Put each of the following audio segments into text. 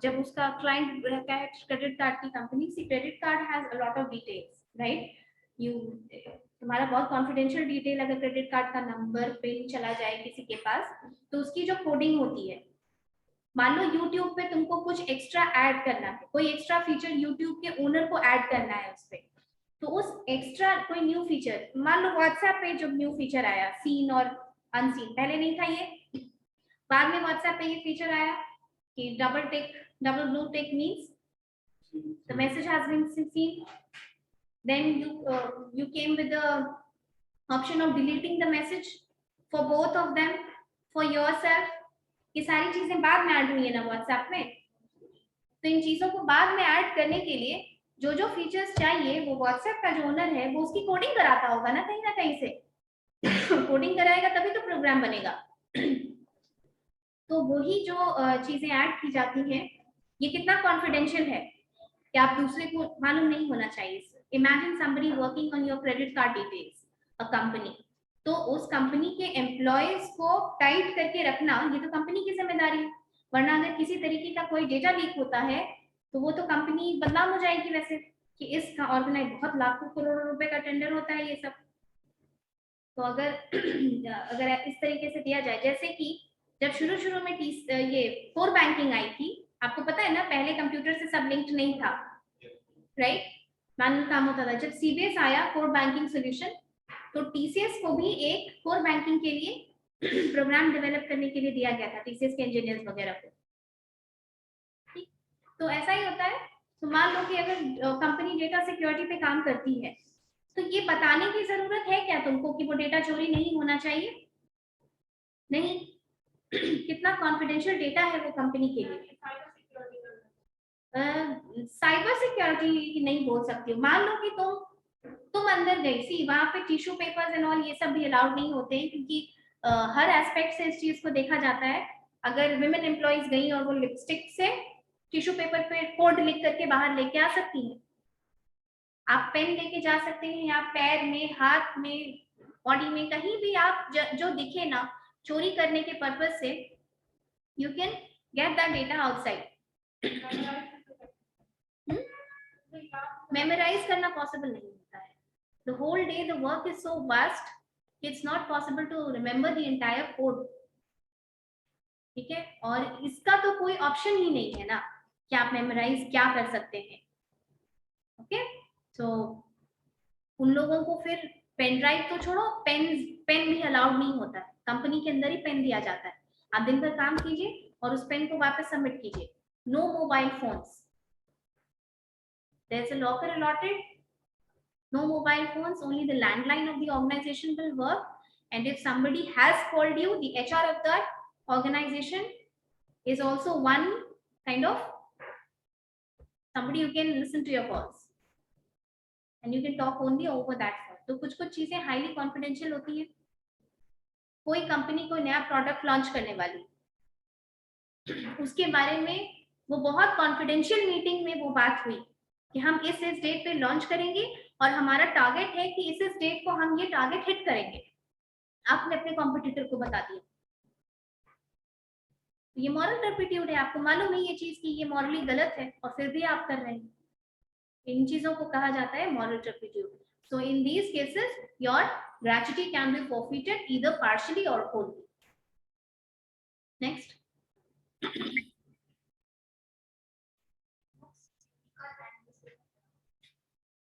जब उसका क्लाइंट रहता है क्रेडिट कार्ड की company, see credit card has a lot of details, right? You तुम्हारा बहुत कॉन्फिडेंशियल डिटेल अगर क्रेडिट कार्ड का नंबर पिन चला जाए किसी के पास, तो उसकी जो कोडिंग होती है, मान लो यूट्यूब पे तुमको कुछ एक्स्ट्रा ऐड करना है, कोई एक्स्ट्रा फीचर यूट्यूब के ओनर को ऐड करना है उस पे, तो उस एक्स्ट्रा कोई न्यू फीचर, मान लो व्हाट्सएप पे जो न्यू फीचर आया सीन और अनसीन, पहले नहीं था ये, बाद में व्हाट्सएप पे ये फीचर आया कि double blue tick means the message has been seen. Then you came with the option of deleting the message for both of them, for yourself. ये सारी चीजें बाद में ऐड हुई है ना व्हाट्सएप में, तो इन चीजों को बाद में ऐड करने के लिए जो जो फीचर्स चाहिए वो व्हाट्सएप का जो ओनर है वो उसकी कोडिंग कराता होगा ना कहीं से कोडिंग कराएगा तभी तो प्रोग्राम बनेगा तो वही जो चीजें ऐड की जाती हैं, ये कितना कॉन्फिडेंशियल है कि आप दूसरे को मालूम नहीं होना चाहिए। Imagine somebody working on your credit card details, a company, तो उस कंपनी के एम्प्लॉयज को टाइट करके रखना ये तो कंपनी की जिम्मेदारी है, वरना अगर किसी तरीके का कोई डेटा लीक होता है तो वो तो कंपनी बदनाम हो जाएगी वैसे, कि इसका ऑर्गेनाइज बहुत लाखों करोड़ों रुपए का टेंडर होता है ये सब। तो अगर अगर इस तरीके से दिया जाए, जैसे कि जब शुरू में ये कोर बैंकिंग आई थी, आपको पता है ना, पहले कंप्यूटर से सब लिंक्ड नहीं था, राइट? मैनुअल काम होता था। जब सीबीएस आया कोर बैंकिंग सॉल्यूशन, तो टीसीएस को भी एक कोर बैंकिंग के लिए प्रोग्राम डेवलप करने के लिए दिया गया था, टीसीएस के इंजीनियर्स वगैरह को। ठीक, तो ऐसा ही होता है। तो मान लो कि अगर कंपनी डेटा सिक्योरिटी पे काम करती है, तो ये बताने की जरूरत है क्या तुमको कि वो डेटा चोरी नहीं होना चाहिए? नहीं कितना कॉन्फिडेंशियल डेटा है वो कंपनी के लिए। साइबर सिक्योरिटी नहीं बोल सकती हो। मान लो कि तुम अंदर गई, सी वहां पे टिश्यू पेपर्स एंड ऑल ये सब भी अलाउड नहीं होते हैं, क्योंकि हर एस्पेक्ट से इस चीज को देखा जाता है। अगर विमेन एम्प्लॉइज गई और वो लिपस्टिक से टिश्यू पेपर पे कोड लिख करके बाहर लेके आ सकती हैं, आप पेन लेके जा सकते हैं, या पैर में, हाथ में, बॉडी में, कहीं भी आप जो दिखे ना चोरी करने के पर्पज से, you can get that data outside. Memorise करना पॉसिबल नहीं होता है। The whole day the work is so vast, it's not possible to remember the entire code. ठीक है, और इसका तो कोई ऑप्शन ही नहीं है ना कि आप मेमोराइज क्या कर सकते हैं। ओके, तो उन लोगों को फिर पेन ड्राइव तो छोड़ो, पेन भी अलाउड नहीं होता है। कंपनी के अंदर ही पेन दिया जाता है, आप दिन भर काम कीजिए और उस पेन को वापस सबमिट कीजिए। No mobile phones, there's a locker allotted, no mobile phones, only the landline of the organization will work. And if somebody has called you, the HR of that organization is also one kind of somebody you can listen to your calls and you can talk only over that phone. तो कुछ कुछ चीजें highly confidential होती है। कोई company कोई नया product launch करने वाली, उसके बारे में वो बहुत कॉन्फिडेंशियल मीटिंग में वो बात हुई कि हम इस डेट पे लॉन्च करेंगे और हमारा टारगेट है कि इस डेट को हम ये टारगेट हिट करेंगे। आपने अपने कॉम्पिटिटर को बता दिया, तो ये मॉरल टर्पिट्यूड है। आपको मालूम है ये चीज कि ये मॉरली गलत है और फिर भी आप कर रहे हैं। इन चीजों को कहा जाता है moral turpitude. So in these cases your gratuity can be forfeited either partially or wholly. Next,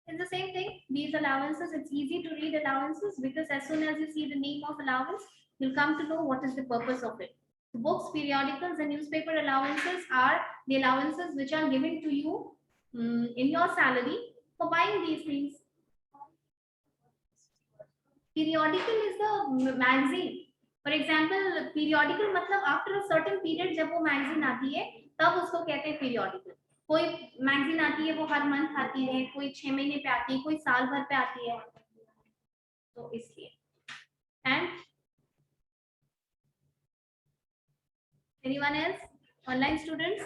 it's the same thing. These allowances, it's easy to read allowances because as soon as you see the name of allowance, you'll come to know what is the purpose of it. Books, periodicals, and newspaper allowances are the allowances which are given to you in your salary for buying these things. Periodical is the magazine. For example, periodical मतलब after a certain period जब वो magazine आती है तब उसको कहते हैं periodical. कोई मैगजीन आती है वो हर मंथ आती है, कोई 6 महीने पे आती है, कोई साल भर पे आती है, तो इसलिए। And anyone else, online students?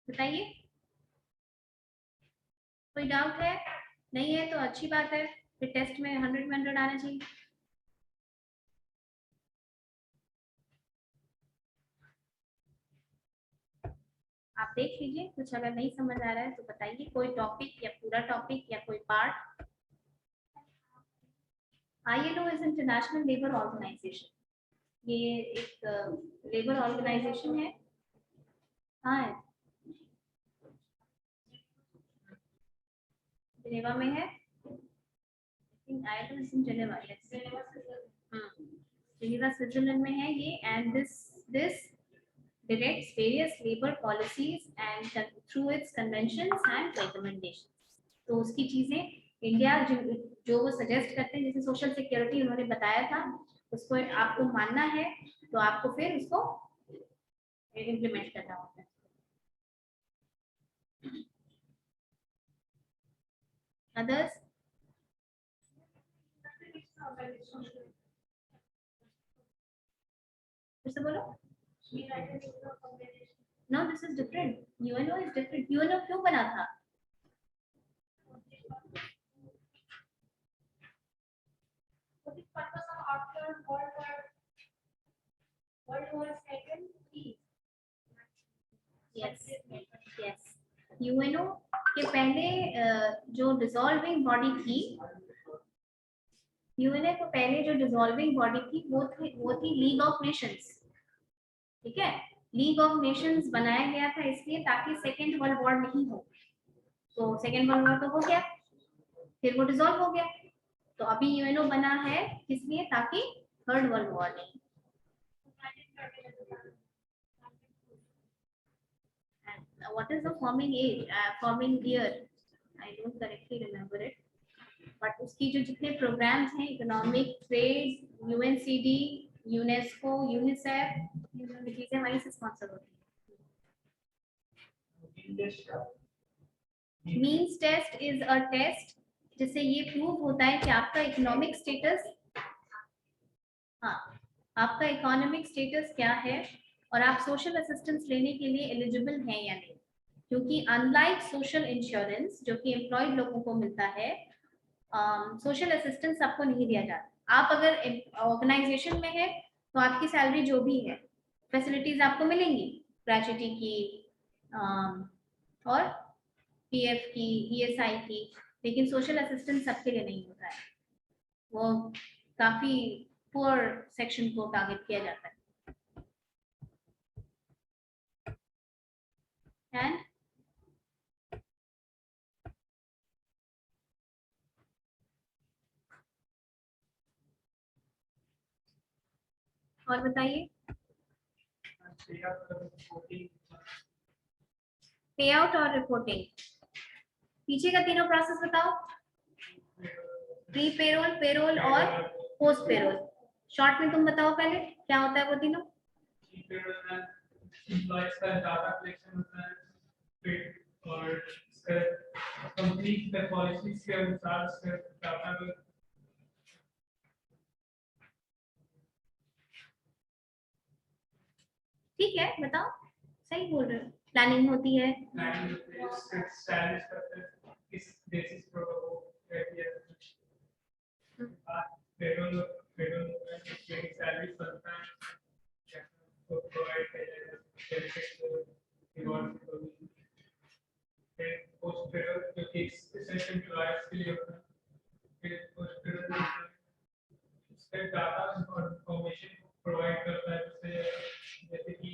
बताइए, कोई डाउट है? नहीं है तो अच्छी बात है, फिर टेस्ट में 100 में 100 आना चाहिए। आप देख लीजिए, कुछ अगर नहीं समझ आ रहा है तो बताइए, कोई टॉपिक या पूरा टॉपिक या कोई part. ILO is international labour organisation, ये एक लेबर ऑर्गेनाइजेशन है। हाँ, जिनेवा में है। ILO is in Geneva, yes. Geneva Switzerland में है ये, and this directs various labor policies and through its conventions and recommendations. तो उसकी चीजें इंडिया जो वो सजेस्ट करते हैं, जैसे सोशल सिक्योरिटी उन्होंने बताया था, उसको आपको मानना है तो आपको फिर उसको इम्प्लीमेंट करना होता है। अदर्स? फिर से बोलो। No, this is different. UNO is different. UNO क्यों बना था? Yes, yes. UNO के पहले जो डिसॉल्विंग बॉडी थी, यूएनए को पहले जो डिसॉल्विंग बॉडी थी वो थी लीग ऑफ नेशंस। ठीक है, लीग ऑफ नेशंस बनाया गया था इसलिए ताकि सेकेंड वर्ल्ड वॉर नहीं हो। तो सेकेंड वर्ल्ड वॉर तो हो गया, फिर वो डिसॉल्व हो गया, तो अभी यूएनओ बना है इसलिए ताकि थर्ड वर्ल्ड वॉर नहीं। What is the forming age, forming year? I don't correctly remember it. But उसकी जो जितने प्रोग्राम्स हैं, economic, trade, UNCD, UNESCO, UNICEF, ये चीजें वहीं से स्पॉन्सर होती हैं। Means test is a test जिससे ये प्रूव होता है कि आपका इकोनॉमिक स्टेटस, हाँ, आपका इकोनॉमिक स्टेटस क्या है और आप सोशल असिस्टेंस लेने के लिए एलिजिबल हैं या नहीं। क्योंकि अनलाइक सोशल इंश्योरेंस जो कि एम्प्लॉयड लोगों को मिलता है, सोशल असिस्टेंस आपको नहीं दिया जाता। आप अगर ऑर्गेनाइजेशन में है तो आपकी सैलरी जो भी है, फैसिलिटीज आपको मिलेंगी, ग्रेच्युटी की और पीएफ की, ईएसआई की, लेकिन सोशल असिस्टेंस सबके लिए नहीं होता है, वो काफी पुअर सेक्शन को टारगेट किया जाता है। एंड और बताइए, पे आउट और रिपोर्टिंग, पीछे का तीनों प्रोसेस बताओ। प्री पेरोल, पेरोल और पोस्ट पेरोल। शॉर्ट में तुम बताओ पहले क्या होता है वो तीनों। एम्प्लॉयज का डाटा कलेक्शन होता है, फिर और कंपनी की पॉलिसीज के अनुसार डाटा। ठीक है, बताओ, सही बोल रहे हो। प्लानिंग होती है, किस बेसिस पर वो पेरोल सैलरी बनता है तो प्रोवाइड किया जाएगा, पोस्ट पेरोल जो कि एसेंशियल एम्प्लॉयज के लिए होता है, फिर पोस्ट पेरोल उसका डाटा और इंफॉर्मेशन प्रोवाइड करता है, जैसे कि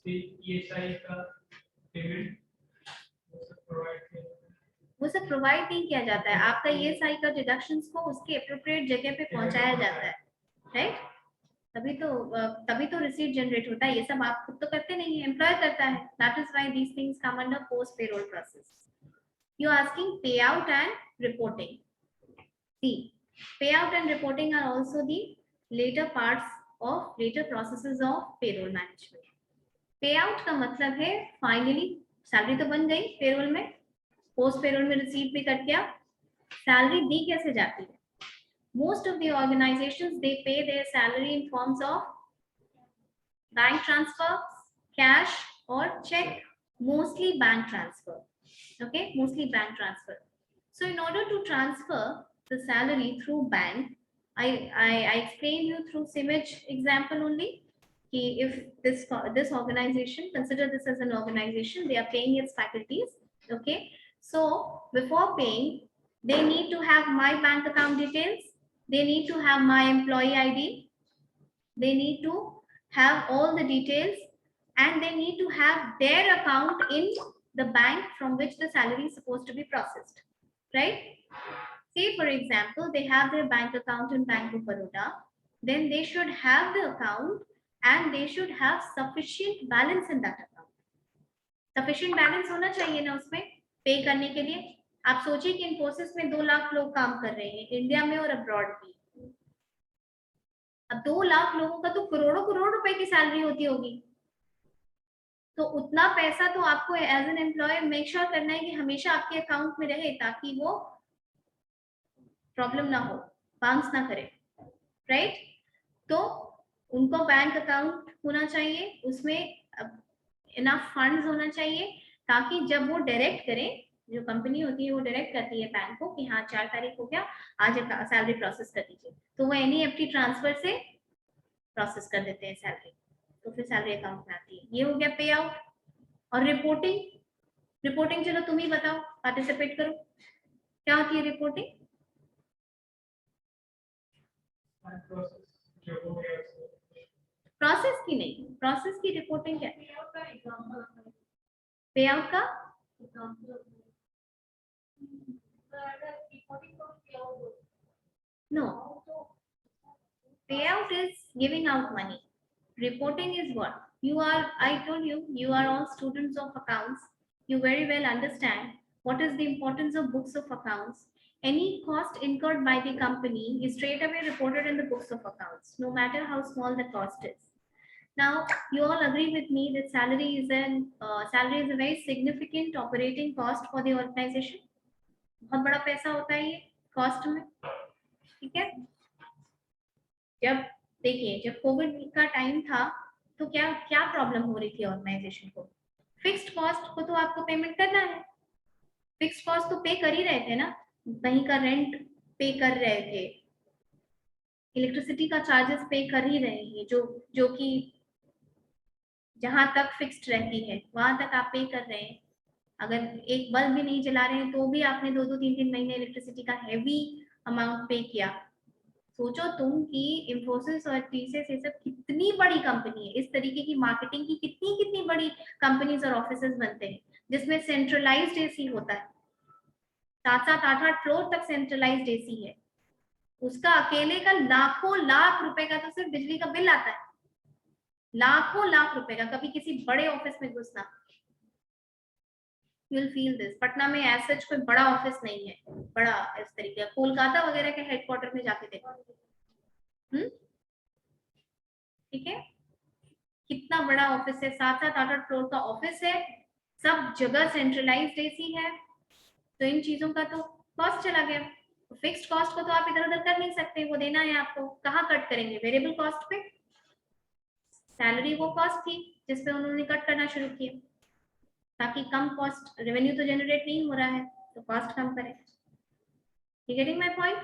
ईएसआई का पेमेंट वो सब प्रोवाइड नहीं किया जाता है। आपका ईएसआई का डिडक्शंस को उसके एप्रोप्रिएट जगह पे पहुंचाया जाता है, राइट? तभी तो रिसीट जनरेट होता है। ये सब आप खुद तो करते नहीं है, एम्प्लॉय करता है। That is why these things come under post payroll process. You are asking pay out and reporting. See, pay out and reporting are also the latter parts of latter processes of payroll management. Pay out का मतलब है finally salary तो बन गई payroll में, post payroll में receipt भी cut गया, सैलरी दी कैसे जाती है? Most of the organizations, they pay their salary in forms of bank transfer, cash or check, mostly bank transfer. Okay, mostly bank transfer. So in order to transfer the salary through bank, I explain you through Simage example only कि if this organization, consider this as an organization, they are paying its faculties, okay? So before paying, they need to have my bank account details, they need to have my employee ID, they need to have all the details, and they need to have their account in the bank from which the salary is supposed to be processed, right? Say for example, they have their bank account in Bank of Baroda, then they should have the account and they should have sufficient balance in that account. Sufficient balance होना चाहिए ना उसमें पे करने के लिए. आप सोचिए कि इन्फोसिस में 2 लाख लोग काम कर रहे हैं, इंडिया में और अब्रॉड भी. अब 2 लाख लोगों का तो करोड़ों करोड़ रुपए की सैलरी होती होगी. तो उतना पैसा तो आपको as an employ make sure करना है कि हमेशा आपके अकाउंट में रहे, ताकि वो प्रॉब्लम ना हो, बाउंस ना करे, राइट? तो उनको बैंक अकाउंट होना चाहिए, उसमें इनफ फंड्स होना चाहिए, ताकि जब वो डायरेक्ट करें, जो कंपनी होती है वो डायरेक्ट करती है बैंक को कि हाँ 4 तारीख को क्या आज सैलरी प्रोसेस कर दीजिए, तो वो एनईएफटी ट्रांसफर से प्रोसेस कर देते हैं सैलरी, तो फिर सैलरी अकाउंट में आती है. ये हो गया पे आउट. और रिपोर्टिंग, रिपोर्टिंग चलो तुम ही बताओ, पार्टिसिपेट करो, क्या होती है रिपोर्टिंग? प्रोसेस की नहीं, प्रोसेस की रिपोर्टिंग क्या है? पे आउट का no, payout is giving out money. Reporting is what? You are, I told you, you are all students of accounts. You very well understand what is the importance of books of accounts. Any cost incurred by the company is straight away reported in the books of accounts, no matter how small the cost is. Now, you all agree with me that salary is a very significant operating cost for the organization. बहुत बड़ा पैसा होता है ये cost में, ठीक है? जब देखिए, जब कोविड का टाइम था तो क्या क्या प्रॉब्लम हो रही थी ऑर्गेनाइजेशन को? फिक्स्ड कॉस्ट को तो आपको पेमेंट करना है, फिक्स्ड कॉस्ट तो पे कर ही रहे थे ना, कहीं का रेंट पे कर रहे थे, इलेक्ट्रिसिटी का चार्जेस पे कर ही रहे हैं, जो कि जहां तक फिक्स्ड रहती है वहां तक आप पे कर रहे हैं. अगर एक बल्ब भी नहीं जला रहे हैं तो भी आपने 2-3 महीने इलेक्ट्रिसिटी का हैवी अमाउंट पे किया. सोचो तुम कि इंफोसिस और टीसीएस ये सब कितनी बड़ी कंपनी है, इस तरीके की मार्केटिंग की कितनी बड़ी कंपनीज और ऑफिसेज बनते हैं जिसमें सेंट्रलाइज्ड एसी होता है, 7-7, 8-8 फ्लोर तक सेंट्रलाइज्ड एसी है. उसका अकेले का लाखों लाख रुपए का तो सिर्फ बिजली का बिल आता है, लाखों लाख रुपए का. कभी किसी बड़े ऑफिस में घुसना, you'll feel this. पटना में एज सच कोई बड़ा ऑफिस नहीं है, बड़ा इस तरीके का कोलकाता वगैरह के हेडक्वार्टर में जाके देखो, ठीक है? कितना बड़ा ऑफिस है, 7-7, 8-8 फ्लोर का ऑफिस है, सब जगह सेंट्रलाइज्ड एसी है, तो इन चीजों का तो कॉस्ट चला गया. फिक्स्ड कॉस्ट को तो आप इधर उधर कर नहीं सकते, वो देना है आपको. कहाँ कट करेंगे? वेरिएबल कॉस्ट पे. सैलरी वो कॉस्ट थी जिसपे उन्होंने कट करना शुरू किया, ताकि कम कॉस्ट, रेवेन्यू तो जनरेट नहीं हो रहा है तो कॉस्ट कम करें. You getting my point?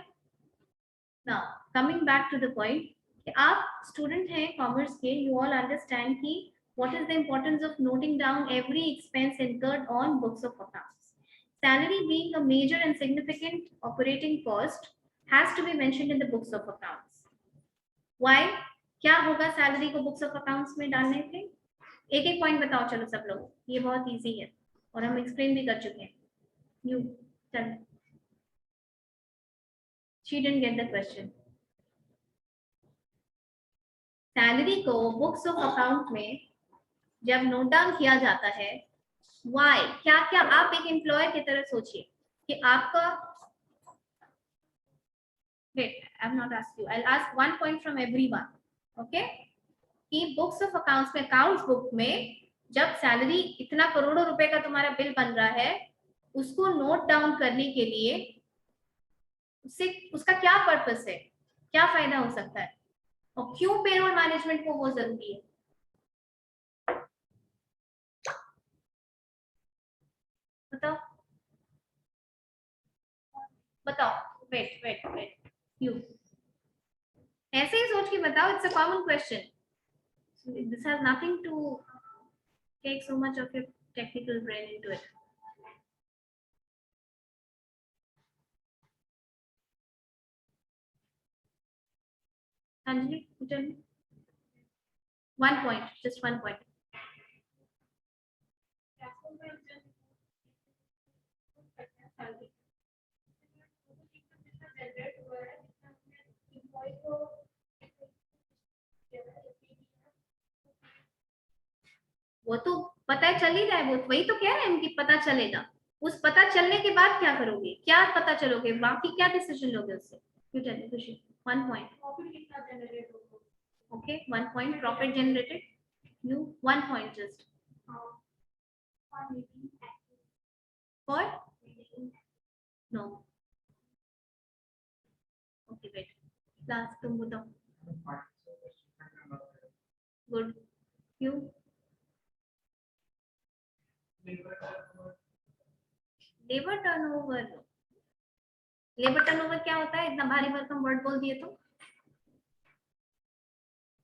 Now coming back to the point, कि आप स्टूडेंट हैं कॉमर्स के, you all understand कि what is the importance of noting down every expense incurred on books of accounts. Salary being a major and significant operating cost has to be mentioned in the books of accounts. Why? क्या होगा salary को books of accounts में डालने से? एक एक point बताओ चलो सब लोग, ये बहुत इजी है और हम एक्सप्लेन भी कर चुके हैं. यू चल, she didn't get the question. Salary को बुक्स ऑफ अकाउंट में जब नोट डाउन किया जाता है, व्हाई, क्या क्या आप एक एम्प्लॉयर की तरह सोचिए कि आपका, wait I have not asked you, I will ask one point from everyone, okay? कि बुक्स ऑफ अकाउंट्स में, अकाउंट्स बुक में जब सैलरी इतना करोड़ों रुपए का तुम्हारा बिल बन रहा है, उसको नोट डाउन करने के लिए उससे उसका क्या पर्पस है, क्या फायदा हो सकता है, और क्यों पेरोल मैनेजमेंट को वो जरूरी है? बताओ बताओ. वेट यू ऐसे ही सोच के बताओ, it's a common question. This has nothing to take so much of your technical brain into it. Anjali, you tell me. 1 point, just 1 point. वो तो पता चल ही रहा है, वो वही तो कह रहे हैं कि पता चलेगा। उस पता चलने के बाद क्या करोगे, क्या पता चलोगे, बाकी क्या डिसीजन लोगे उससे? You tell me Khushi. 1 point okay, 1 point profit generated. You 1 point just for no. Okay wait, last तुम बताओ। Good, you labour turnover. Labour turnover क्या होता है? इतना भारी भरकम वर्ड बोल दिए तो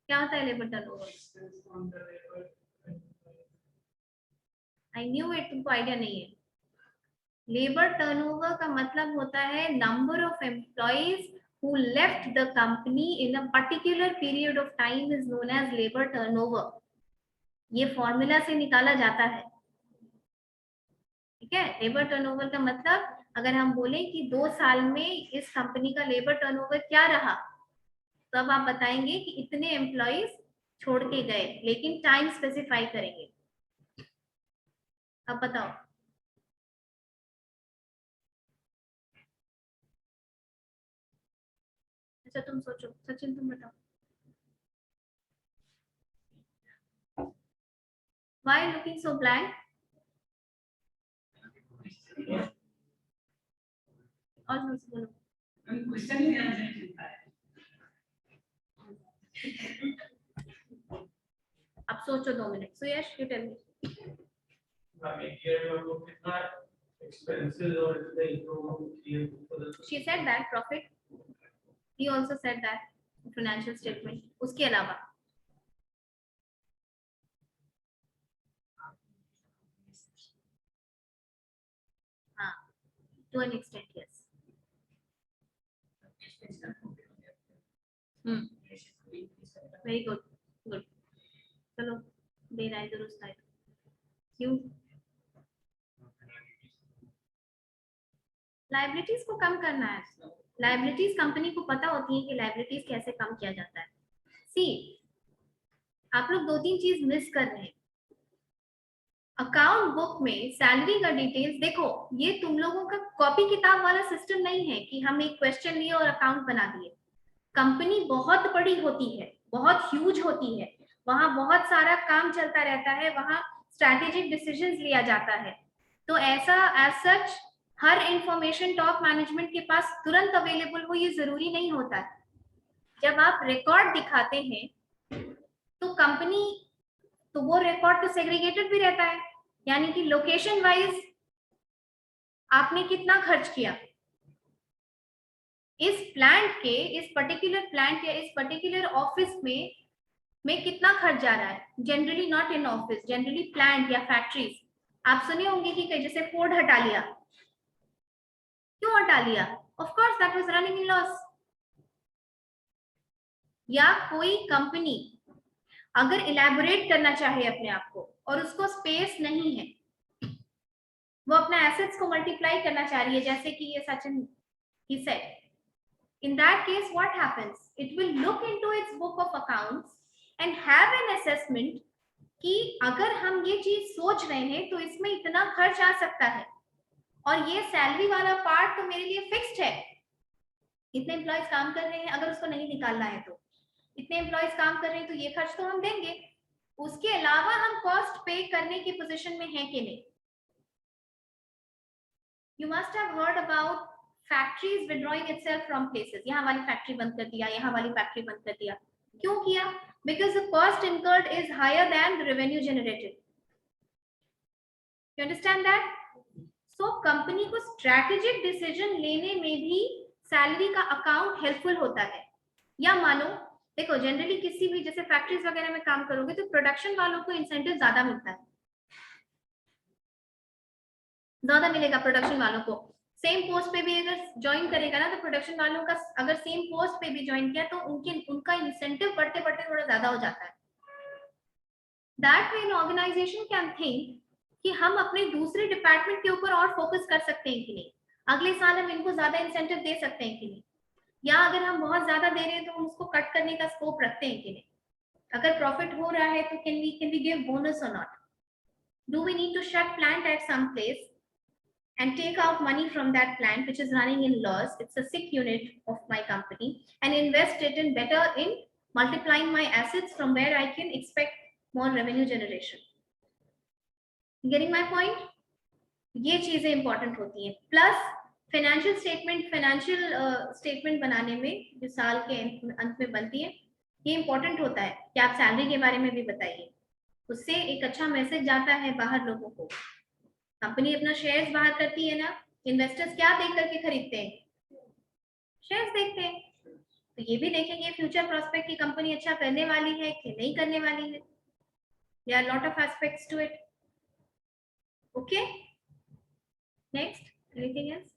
क्या होता है labour turnover? I knew it, तुमको आइडिया नहीं है। लेबर टर्नओवर का मतलब होता है number of employees who left the company in a particular period of time is known as labor turnover. ये फॉर्मूला से निकाला जाता है, ठीक है। लेबर टर्नओवर का मतलब अगर हम बोलें कि 2 साल में इस कंपनी का लेबर टर्नओवर क्या रहा, तब आप बताएंगे कि इतने एम्प्लॉइज छोड़ के गए, लेकिन टाइम स्पेसिफाई करेंगे। अब बताओ। अच्छा तुम सोचो, सचिन तुम बताओ। Why looking so blank? और बोलो। क्वेश्चन ही आंसर है। अब सोचो 2 minute. So yes, you tell me. Expenses or the income? She said that profit. He also said that financial statement. उसके अलावा हाँ, to an extent yes. Very good, good. चलो दे रहा है दुरुस्त है। क्यों? लाइबिलिटीज को कम करना है। लाइबिलिटीज कंपनी को पता होती है कि लाइबिलिटीज कैसे कम किया जाता है। सी, आप लोग 2-3 चीज मिस कर रहे हैं। अकाउंट बुक में सैलरी का डिटेल्स देखो, ये तुम लोगों का कॉपी किताब वाला सिस्टम नहीं है कि हम एक क्वेश्चन लिए और अकाउंट बना दिए। कंपनी बहुत बड़ी होती है, बहुत ह्यूज होती है, वहां बहुत सारा काम चलता रहता है, वहां स्ट्रैटेजिक डिसीजंस लिया जाता है। तो ऐसा एज सच हर इंफॉर्मेशन टॉप मैनेजमेंट के पास तुरंत अवेलेबल हो ये जरूरी नहीं होता है। जब आप रिकॉर्ड दिखाते हैं तो कंपनी, तो वो रिकॉर्ड तो सेग्रीगेटेड भी रहता है, यानी कि लोकेशन वाइज आपने कितना खर्च किया, इस प्लांट के, इस पर्टिकुलर प्लांट या इस पर्टिकुलर ऑफिस में कितना खर्च जा रहा है। Generally not in office, generally plant या फैक्ट्रीज। आप सुने होंगे कि जैसे फोर्ड हटा लिया, क्यों हटा लिया? Of course that was running in loss. या कोई कंपनी अगर इलैबोरेट करना चाहे अपने आप को और उसको स्पेस नहीं है, वो अपना एसेट्स को मल्टीप्लाई करना चाह रही है, जैसे कि ये Sachin he said, in that case what happens, it will look into its book of accounts and have an assessment कि अगर हम ये चीज सोच रहे हैं तो इसमें इतना खर्च आ सकता है, और ये सैलरी वाला पार्ट तो मेरे लिए फिक्स्ड है। इतने एम्प्लॉयज काम कर रहे हैं, अगर उसको नहीं निकालना है तो इतने एम्प्लॉयज काम कर रहे हैं तो ये खर्च तो हम देंगे, उसके अलावा हम कॉस्ट पे करने की पोजीशन में हैं कि नहीं। You must have heard about factories withdrawing itself from places. यहाँ वाली फैक्ट्री बंद कर दिया, यहाँ वाली फैक्ट्री बंद कर दिया, क्यों किया? Because the cost incurred is higher than the revenue generated. You understand that? So company को स्ट्रैटेजिक डिसीजन लेने में भी सैलरी का अकाउंट हेल्पफुल होता है। या मानो देखो जनरली किसी भी जैसे फैक्ट्रीज वगैरह में काम करोगे तो प्रोडक्शन वालों को इंसेंटिव ज्यादा मिलता है, ज्यादा मिलेगा प्रोडक्शन वालों को। सेम पोस्ट पे भी अगर ज्वाइन करेगा ना तो प्रोडक्शन वालों का अगर सेम पोस्ट पे भी ज्वाइन किया तो उनका इंसेंटिव बढ़ते बढ़ते थोड़ा ज्यादा हो जाता है। That way an organisation can think कि हम अपने दूसरे डिपार्टमेंट के ऊपर और फोकस कर सकते हैं कि नहीं, अगले साल हम इनको ज्यादा इंसेंटिव दे सकते हैं कि नहीं, या अगर हम बहुत ज्यादा दे रहे हैं तो हम उसको कट करने का स्कोप रखते हैं कि नहीं, अगर प्रॉफिट हो रहा है तो कैन वी गिव बोनस और not, do we need to shut plant at some place and take out money from that plant which is running in loss, it's a sick unit of my company, and invest it in better in multiplying my assets from where I can expect more revenue generation. Getting my point? ये चीजें important होती हैं। Plus financial statement बनाने में जो साल के अंत में बनती है, ये इंपॉर्टेंट होता है कि आप सैलरी के बारे में भी बताइए, उससे एक अच्छा मैसेज जाता है बाहर लोगों को। कंपनी अपना शेयर्स बाहर करती है ना, इन्वेस्टर्स क्या देख करके खरीदते हैं? शेयर्स देखते हैं, तो ये भी देखेंगे फ्यूचर प्रोस्पेक्ट की कंपनी अच्छा करने वाली है कि नहीं करने वाली है। There are lot of aspects to it. Okay, next, anything else?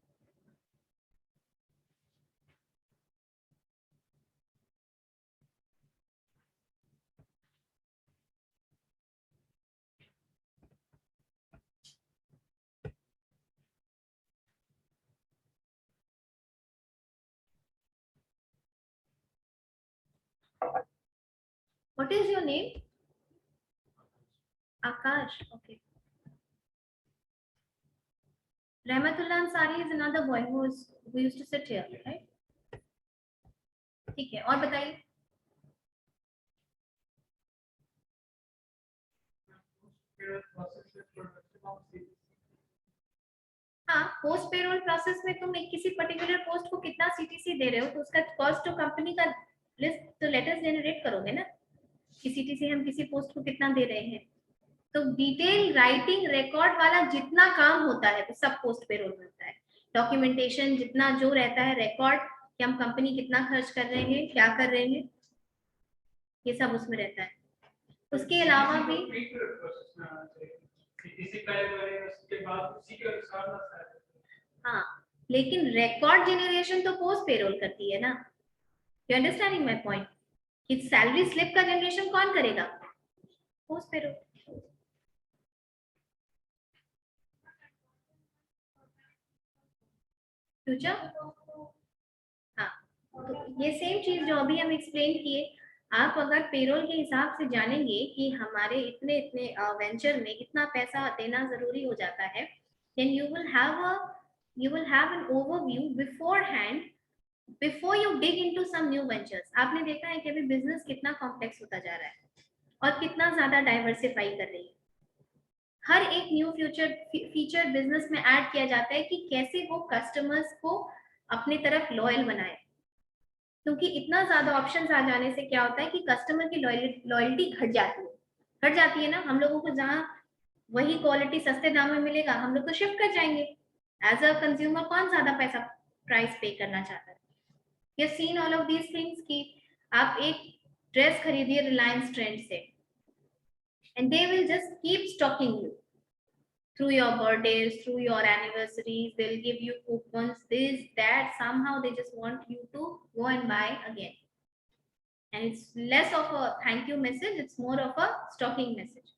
What is your name? Akash. Okay. Rahmatullah Ansari is another boy who used to sit here, right? ठीक है, और बताइए। हाँ, पोस्ट पेरोल प्रोसेस में तुम एक किसी particular post को कितना सीटीसी दे रहे हो तो उसका कॉस्ट टू कंपनी का लिस्ट तो लेटर्स जेनरेट करोगे ना कि सीटीसी हम किसी पोस्ट को कितना दे रहे हैं। तो डिटेल राइटिंग रिकॉर्ड वाला जितना काम होता है वो सब पोस्ट पेरोल में होता है। डॉक्यूमेंटेशन जितना जो रहता है रिकॉर्ड कि हम कंपनी कितना खर्च कर रहे हैं, क्या कर रहे हैं, ये सब उसमें रहता है। उसके अलावा भी हाँ, लेकिन रिकॉर्ड जनरेशन तो पोस्ट पेरोल करती है ना। यू अंडरस्टैंडिंग माय पॉइंट कि सैलरी स्लिप का जनरेशन कौन करेगा? Post payroll. फ्यूचर, हाँ, तो ये सेम चीज जो अभी हम एक्सप्लेन किए, आप अगर पेरोल के हिसाब से जानेंगे कि हमारे इतने इतने वेंचर में इतना पैसा देना जरूरी हो जाता है, then you will have an overview beforehand before you dig into some new ventures। आपने देखा है कि अभी बिजनेस कितना कॉम्प्लेक्स होता जा रहा है और कितना ज्यादा डाइवर्सिफाई कर रही है। हर एक न्यू फीचर बिजनेस में ऐड किया जाता है कि कैसे वो कस्टमर्स को अपनी तरफ लॉयल बनाए, क्योंकि इतना ज्यादा ऑप्शंस आ जाने से क्या होता है कि कस्टमर की लॉयल्टी घट जाती है ना। हम लोगों को जहाँ वही क्वालिटी सस्ते दाम में मिलेगा हम लोग तो शिफ्ट कर जाएंगे। एज अ कंज्यूमर कौन ज्यादा पैसा प्राइस पे करना चाहता है? ये seen all of these things कि आप एक ड्रेस खरीदिए रिलायंस ट्रेंड से and they will just keep stocking you through your birthdays, through your anniversaries, they'll give you coupons, this, that, somehow they just want you to go and buy again. And it's less of a thank you message, it's more of a stocking message.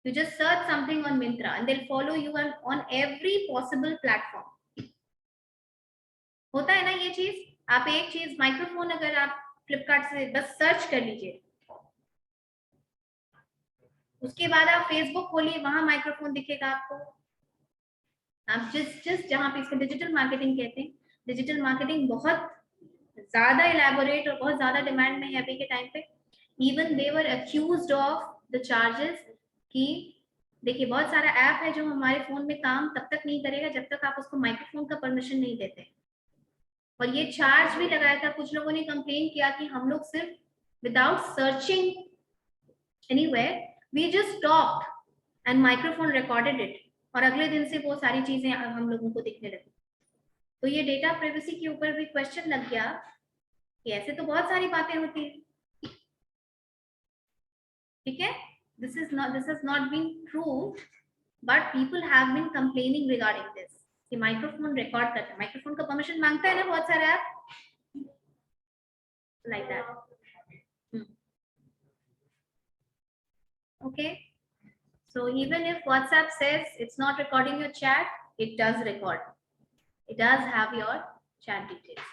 You just search something on Myntra and they'll follow you on every possible platform. होता है ना ये चीज? आप एक चीज microphone अगर आप फ्लिपकार्ट से बस सर्च कर लीजिए, उसके बाद आप फेसबुक खोलिए, वहां माइक्रोफोन दिखेगा आपको। आप जिस जहां पे इसको डिजिटल मार्केटिंग कहते हैं, डिजिटल मार्केटिंग बहुत ज्यादा इलेबोरेट और बहुत ज्यादा डिमांड में है अभी के टाइम पे। Even they were accused of the charges कि देखिए बहुत सारा ऐप है जो हमारे फोन में काम तब तक नहीं करेगा जब तक आप उसको माइक्रोफोन का परमिशन नहीं देते। और ये चार्ज भी लगाया था, कुछ लोगों ने कंप्लेन किया कि हम लोग सिर्फ without searching anywhere we just stopped and microphone recorded it और अगले दिन से वो सारी चीजें हम लोगों को दिखने लगी। तो ये डेटा प्राइवेसी के ऊपर भी क्वेश्चन लग गया कि ऐसे तो बहुत सारी बातें होती है, ठीक है, this has not been proved, but people have been complaining regarding this कि माइक्रोफोन रिकॉर्ड करता है, माइक्रोफोन का परमिशन मांगता है ना बहुत सारे app, like that. Okay, so even if WhatsApp says it's not recording your chat, it does record. It does have your chat details.